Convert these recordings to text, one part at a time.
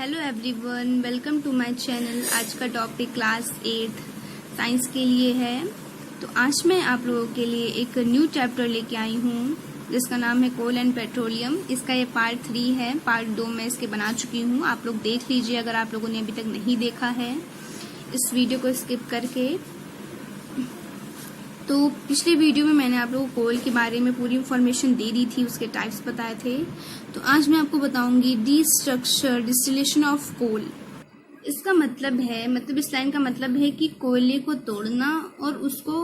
Hello everyone, welcome to my channel. आज का topic class 8 science के लिए है। तो आज मैं आप लोगों के लिए एक न्यू चैप्टर लेके आई हूँ जिसका नाम है कोल एंड पेट्रोलियम। इसका ये पार्ट 3 है। पार्ट 2 मैं इसके बना चुकी हूँ, आप लोग देख लीजिए अगर आप लोगों ने अभी तक नहीं देखा है इस वीडियो को स्किप करके। तो पिछले वीडियो में मैंने आप लोगों को कोल के बारे में पूरी इंफॉर्मेशन दे दी थी, उसके टाइप्स बताए थे। तो आज मैं आपको बताऊंगी destructive distillation of coal. इसका मतलब इस लाइन का मतलब है कि कोयले को तोड़ना और उसको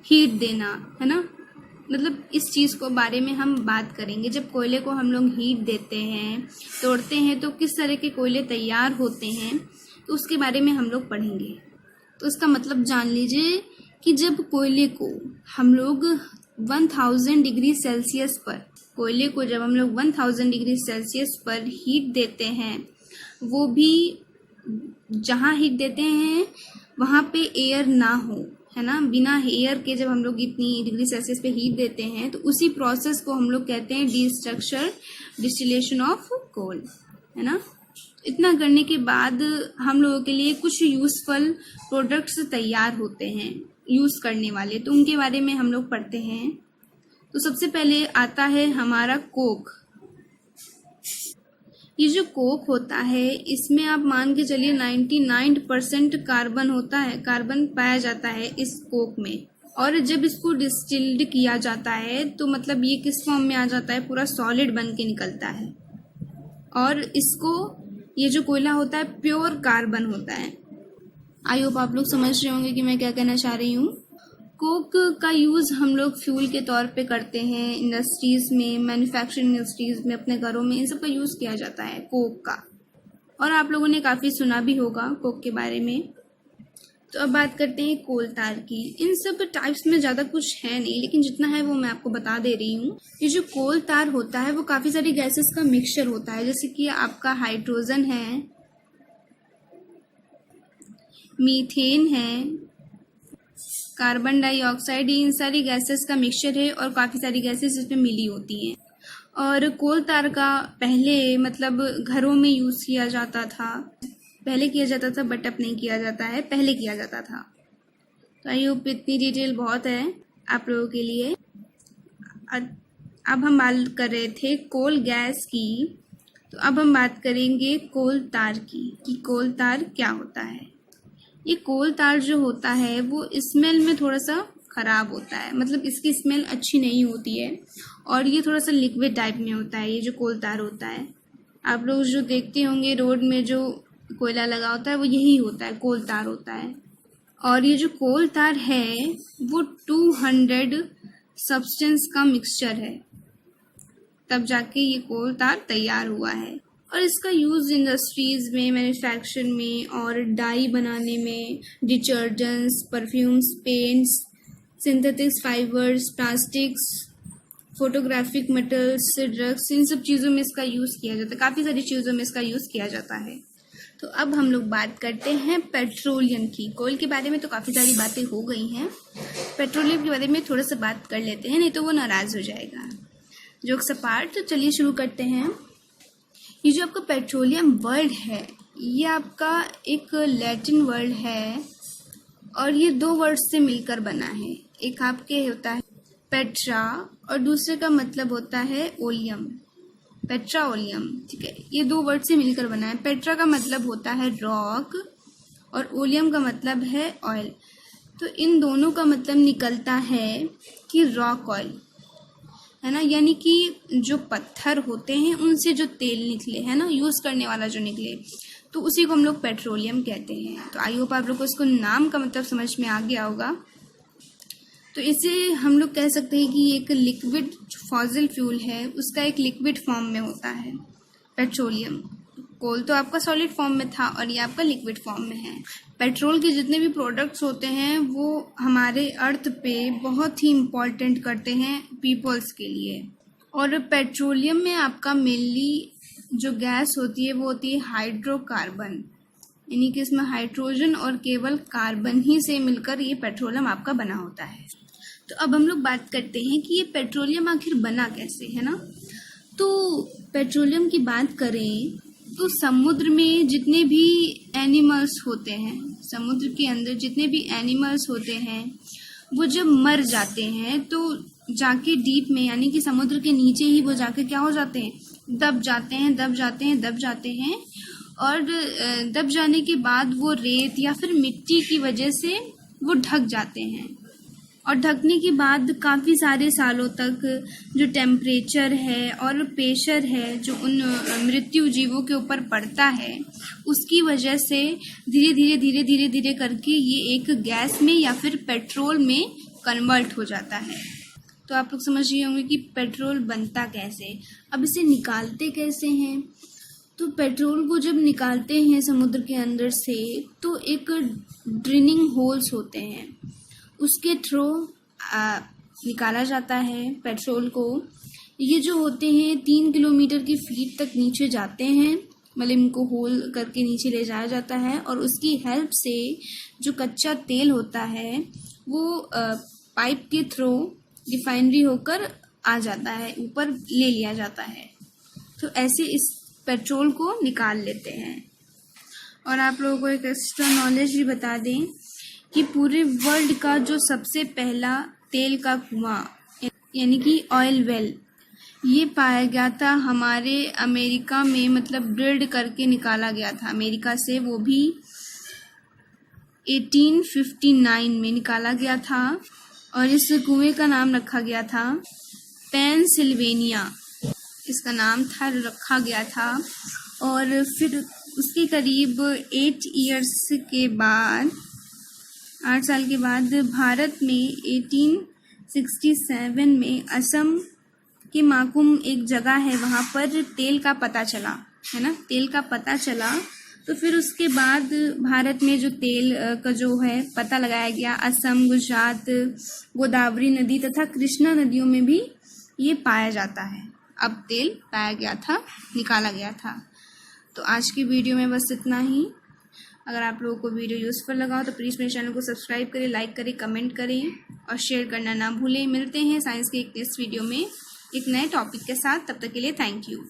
हीट देना, है ना। मतलब इस चीज को बारे में हम बात करेंगे। जब कोयले को हम लोग हीट देते हैं, तोड़ते हैं, तो किस तरह के कोयले तैयार होते हैं, तो उसके बारे में हम लोग पढ़ेंगे। तो इसका मतलब जान लीजिए कि जब कोयले को हम लोग 1000 डिग्री सेल्सियस पर जब हम लोग 1000 डिग्री सेल्सियस पर हीट देते हैं, वो भी जहाँ हीट देते हैं वहाँ पे एयर ना हो, है ना। बिना एयर के जब हम लोग इतनी डिग्री सेल्सियस पे हीट देते हैं तो उसी प्रोसेस को हम लोग कहते हैं destructive distillation of coal, है ना। इतना करने के बाद हम लोगों के लिए कुछ यूजफुल प्रोडक्ट्स तैयार होते हैं यूज करने वाले, तो उनके बारे में हम लोग पढ़ते हैं। तो सबसे पहले आता है हमारा कोक। ये जो कोक होता है इसमें आप मान के चलिए 99% कार्बन होता है, कार्बन पाया जाता है इस कोक में। और जब इसको डिस्टिल्ड किया जाता है तो मतलब ये किस फॉर्म में आ जाता है, पूरा सॉलिड बन के निकलता है। और इसको ये जो कोयला होता है प्योर कार्बन होता है। आई होप आप लोग समझ रहे होंगे कि मैं क्या कहना चाह रही हूँ। कोक का यूज़ हम लोग फ्यूल के तौर पे करते हैं, इंडस्ट्रीज़ में, मैन्युफैक्चरिंग इंडस्ट्रीज़ में, अपने घरों में इन सब का यूज़ किया जाता है कोक का। और आप लोगों ने काफ़ी सुना भी होगा कोक के बारे में। तो अब बात करते हैं कोल तार की। इन सब टाइप्स में ज़्यादा कुछ है नहीं, लेकिन जितना है वो मैं आपको बता दे रही हूँ। ये जो कोल तार होता है वो काफ़ी सारी गैसेस का मिक्सचर होता है, जैसे कि आपका हाइड्रोजन है, मीथेन है, कार्बन डाइऑक्साइड, इन सारी गैसेस का मिक्सचर है और काफ़ी सारी गैसेस इसमें मिली होती हैं। और कोल तार का पहले मतलब घरों में यूज़ किया जाता था, बट अब नहीं किया जाता है, पहले किया जाता था। तो आई होप इतनी डिटेल बहुत है आप लोगों के लिए। अब हम बात कर रहे थे कोल गैस की, तो अब हम बात करेंगे कोल तार की कि कोल तार क्या होता है। ये कोल तार जो होता है वो स्मेल में थोड़ा सा ख़राब होता है, मतलब इसकी स्मेल अच्छी नहीं होती है और ये थोड़ा सा लिक्विड टाइप में होता है। ये जो कोल तार होता है, आप लोग जो देखते होंगे रोड में जो कोयला लगा होता है वो यही होता है, कोल तार होता है। और ये जो कोल तार है वो 200 सब्सटेंस का मिक्सचर है, तब जाके ये कोल तार तैयार हुआ है। और इसका यूज़ इंडस्ट्रीज़ में, मैन्युफैक्चर में और डाई बनाने में, detergents, perfumes, paints, synthetics fibres, plastics, photographic metals, drugs, इन सब चीज़ों में इसका यूज़ किया जाता है। काफ़ी सारी चीज़ों में इसका यूज़ किया जाता है। तो अब हम लोग बात करते हैं पेट्रोलियम की। कोल के बारे में तो काफ़ी सारी बातें हो गई हैं, पेट्रोलियम के बारे में थोड़ा सा बात कर लेते हैं, नहीं तो वो नाराज़ हो जाएगा। जोक्स अपार्ट, तो चलिए शुरू करते हैं। ये जो आपका पेट्रोलियम वर्ड है ये आपका एक लैटिन वर्ड है और ये 2 वर्ड से मिलकर बना है। एक आपके होता है पेट्रा और दूसरे का मतलब होता है ओलियम, पेट्राओलियम, ठीक है। ये 2 वर्ड से मिलकर बना है। पेट्रा का मतलब होता है रॉक और ओलियम का मतलब है ऑयल। तो इन दोनों का मतलब निकलता है कि रॉक ऑयल, है ना, यानी कि जो पत्थर होते हैं उनसे जो तेल निकले, है ना, यूज़ करने वाला जो निकले, तो उसी को हम लोग पेट्रोलियम कहते हैं। तो आई होप आप लोग को इसको नाम का मतलब समझ में आ गया होगा। तो इसे हम लोग कह सकते हैं कि एक लिक्विड फॉसिल फ्यूल है, उसका एक लिक्विड फॉर्म में होता है पेट्रोलियम। कोल तो आपका सॉलिड फॉर्म में था और ये आपका लिक्विड फॉर्म में है। पेट्रोल के जितने भी प्रोडक्ट्स होते हैं वो हमारे अर्थ पे बहुत ही इम्पोर्टेंट करते हैं पीपल्स के लिए। और पेट्रोलियम में आपका मेनली जो गैस होती है वो होती है हाइड्रोकार्बन, यानी कि इसमें हाइड्रोजन और केवल कार्बन ही से मिलकर ये पेट्रोलियम आपका बना होता है। तो अब हम लोग बात करते हैं कि ये पेट्रोलियम आखिर बना कैसे, है ना। तो पेट्रोलियम की बात करें तो समुद्र में जितने भी एनिमल्स होते हैं, समुद्र के अंदर जितने भी एनिमल्स होते हैं, वो जब मर जाते हैं तो जाके डीप में, यानी कि समुद्र के नीचे ही वो जाके क्या हो जाते हैं, दब जाते हैं, दब जाते हैं, दब जाते हैं। और दब जाने के बाद वो रेत या फिर मिट्टी की वजह से वो ढक जाते हैं। और ढकने के बाद काफ़ी सारे सालों तक जो टेम्परेचर है और प्रेशर है जो उन मृत्यु जीवों के ऊपर पड़ता है, उसकी वजह से धीरे धीरे धीरे धीरे धीरे करके ये एक गैस में या फिर पेट्रोल में कन्वर्ट हो जाता है। तो आप लोग समझ रहे होंगे कि पेट्रोल बनता कैसे। अब इसे निकालते कैसे हैं? तो पेट्रोल को जब निकालते हैं समुद्र के अंदर से, तो एक ड्रिलिंग होल्स होते हैं, उसके थ्रू निकाला जाता है पेट्रोल को। ये जो होते हैं 3 किलोमीटर की फीट तक नीचे जाते हैं, मतलब इनको होल करके नीचे ले जाया जाता है और उसकी हेल्प से जो कच्चा तेल होता है वो पाइप के थ्रू रिफाइनरी होकर आ जाता है, ऊपर ले लिया जाता है। तो ऐसे इस पेट्रोल को निकाल लेते हैं। और आप लोगों को एक एक्स्ट्रा नॉलेज भी बता दें कि पूरे वर्ल्ड का जो सबसे पहला तेल का कुआं यानी कि ऑयल वेल, ये पाया गया था हमारे अमेरिका में, मतलब ड्रिल्ड करके निकाला गया था अमेरिका से, वो भी 1859 में निकाला गया था। और इस कुएं का नाम रखा गया था पेंसिल्वेनिया, इसका नाम था रखा गया था। और फिर उसके करीब 8 साल के बाद भारत में 1867 में असम के माकुम एक जगह है, वहाँ पर तेल का पता चला, है ना, तेल का पता चला। तो फिर उसके बाद भारत में जो तेल का जो है पता लगाया गया, असम, गुजरात, गोदावरी नदी तथा कृष्णा नदियों में भी ये पाया जाता है। अब तेल पाया गया था, निकाला गया था। तो आज की वीडियो में बस इतना ही। अगर आप लोगों को वीडियो यूज़फुल लगा हो तो प्लीज़ मेरे चैनल को सब्सक्राइब करें, लाइक करें, कमेंट करें और शेयर करना ना भूलें। मिलते हैं साइंस के एक नेक्स्ट वीडियो में एक नए टॉपिक के साथ। तब तक के लिए थैंक यू।